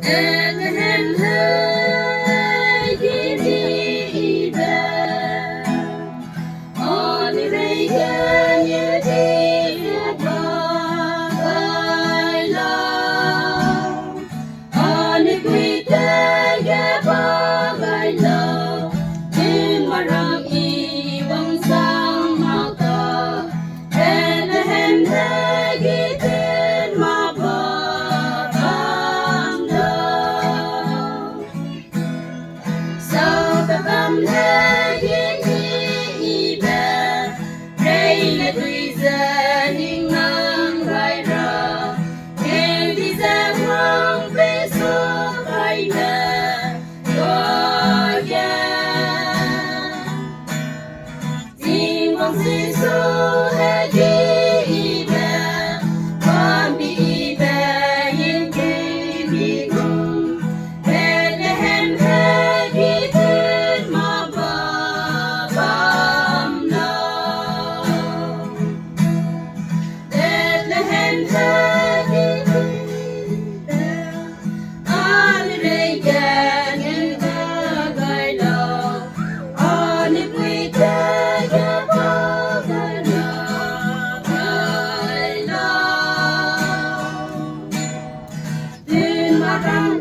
Bethlehem, hey, Gidi, Only Reagan, you did I love. Only Quita, I love. In Maraki, Bang Sang Maka, Bethlehem, hey, Gidi, my Bang love. So the bum, hey, Gidi, Rain at reasoning ng Raira, hindi sa mong beso kay na Goya. Timbang siso hedi iba, pambi iba yung kibigong, Bethlehem hagitid mababam na. Bethlehem hagitid, Aliregan and Gagaylo, Aliquita Gapagana Gaylo. Din marang